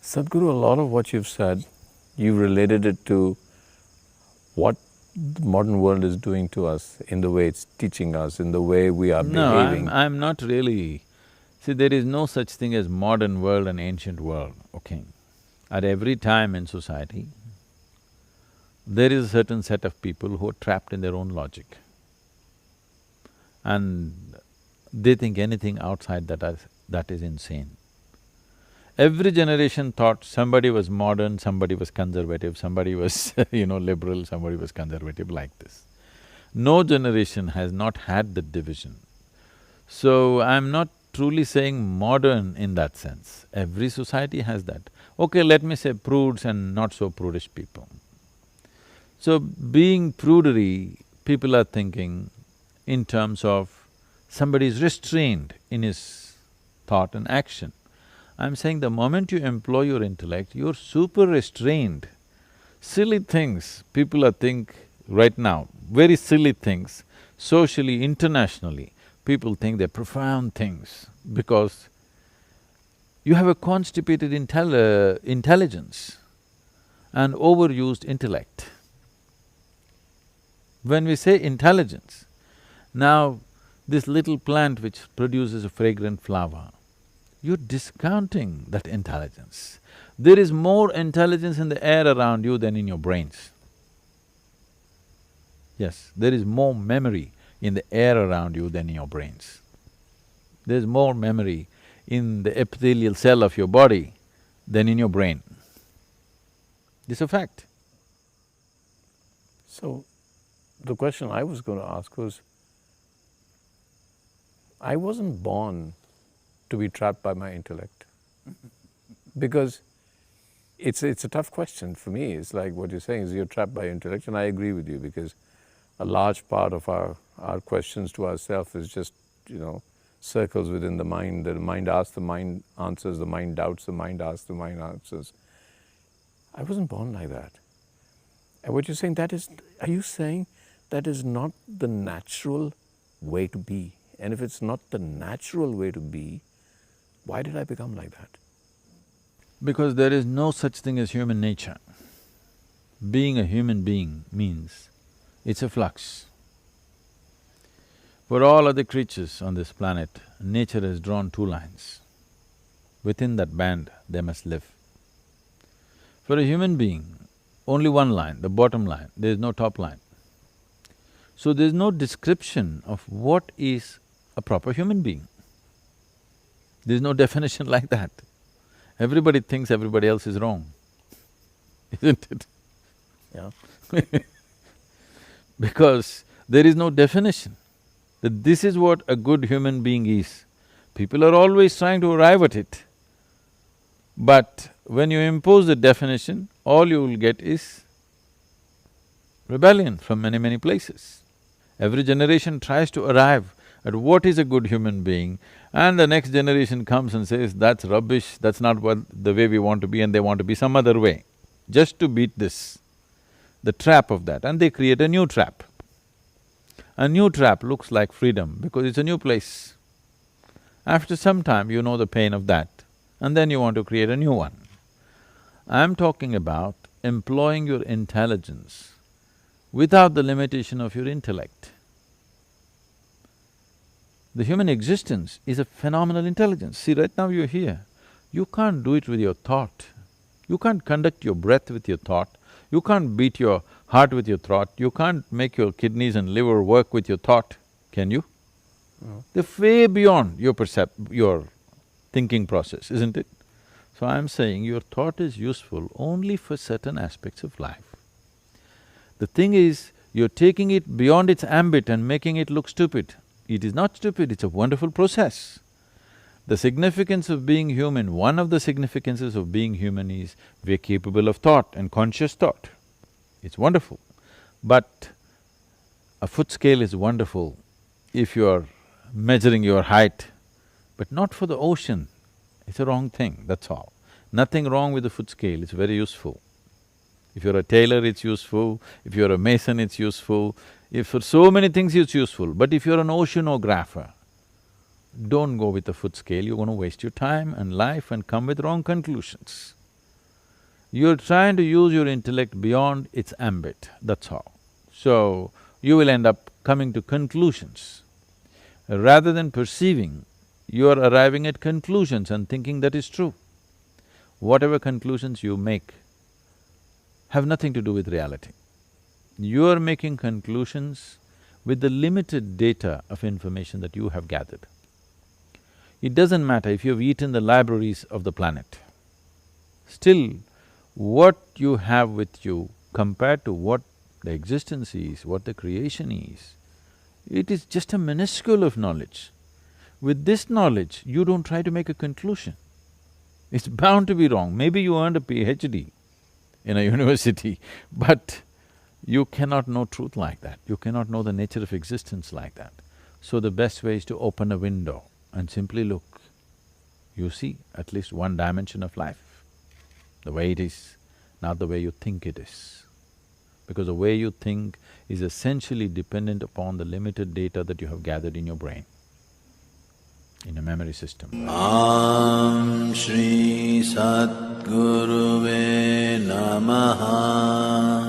Sadhguru, a lot of what you've said, you related it to what the modern world is doing to us, in the way it's teaching us, in the way we are No, behaving. I'm not really… See, there is no such thing as modern world and ancient world, okay? At every time in society, there is a certain set of people who are trapped in their own logic. And they think anything outside that is insane. Every generation thought somebody was modern, somebody was conservative, somebody was liberal, somebody was conservative, like this. No generation has not had that division. So, I'm not truly saying modern in that sense. Every society has that. Okay, let me say prudes and not so prudish people. So, being prudery, people are thinking in terms of somebody is restrained in his thought and action. I'm saying the moment you employ your intellect, you're super restrained. Silly things people are think right now, very silly things, socially, internationally, people think they're profound things because you have a constipated intelligence and overused intellect. When we say intelligence, now this little plant which produces a fragrant flower, you're discounting that intelligence. There is more intelligence in the air around you than in your brains. Yes, there is more memory in the air around you than in your brains. There's more memory in the epithelial cell of your body than in your brain. This is a fact. So, the question I was going to ask was, I wasn't born to be trapped by my intellect. Because it's a tough question for me. It's like what you're saying is you're trapped by intellect, and I agree with you because a large part of our questions to ourselves is just, circles within the mind. The mind asks, the mind answers, the mind doubts, the mind asks, the mind answers. I wasn't born like that. And what you're saying, are you saying that is not the natural way to be? And if it's not the natural way to be, why did I become like that? Because there is no such thing as human nature. Being a human being means it's a flux. For all other creatures on this planet, nature has drawn two lines. Within that band, they must live. For a human being, only one line, the bottom line, there is no top line. So there's no description of what is a proper human being. There's no definition like that. Everybody thinks everybody else is wrong, isn't it? Yeah. Because there is no definition that this is what a good human being is. People are always trying to arrive at it. But when you impose the definition, all you will get is rebellion from many places. Every generation tries to arrive at what is a good human being, and the next generation comes and says, that's rubbish, that's not the way we want to be, and they want to be some other way, just to beat this, the trap of that, and they create a new trap. A new trap looks like freedom because it's a new place. After some time, you know the pain of that, and then you want to create a new one. I'm talking about employing your intelligence without the limitation of your intellect. The human existence is a phenomenal intelligence. See, right now you're here, you can't do it with your thought. You can't conduct your breath with your thought, you can't beat your heart with your thought, you can't make your kidneys and liver work with your thought, can you? No. They're way beyond your thinking process, isn't it? So I'm saying your thought is useful only for certain aspects of life. The thing is, you're taking it beyond its ambit and making it look stupid. It is not stupid, it's a wonderful process. The significance of being human, one of the significances of being human is we're capable of thought and conscious thought. It's wonderful. But a foot scale is wonderful if you're measuring your height, but not for the ocean. It's a wrong thing, that's all. Nothing wrong with the foot scale, it's very useful. If you're a tailor, it's useful, if you're a mason, it's useful, if for so many things it's useful. But if you're an oceanographer, don't go with the foot scale, you're going to waste your time and life and come with wrong conclusions. You're trying to use your intellect beyond its ambit, that's all. So, you will end up coming to conclusions. Rather than perceiving, you are arriving at conclusions and thinking that is true. Whatever conclusions you make have nothing to do with reality. You are making conclusions with the limited data of information that you have gathered. It doesn't matter if you've eaten the libraries of the planet, still what you have with you compared to what the existence is, what the creation is, it is just a minuscule of knowledge. With this knowledge, you don't try to make a conclusion. It's bound to be wrong. Maybe you earned a PhD in a university, but you cannot know truth like that. You cannot know the nature of existence like that. So the best way is to open a window and simply look. You see at least one dimension of life, the way it is, not the way you think it is. Because the way you think is essentially dependent upon the limited data that you have gathered in your brain, in a memory system. Om Shri Sadguruve Namaha.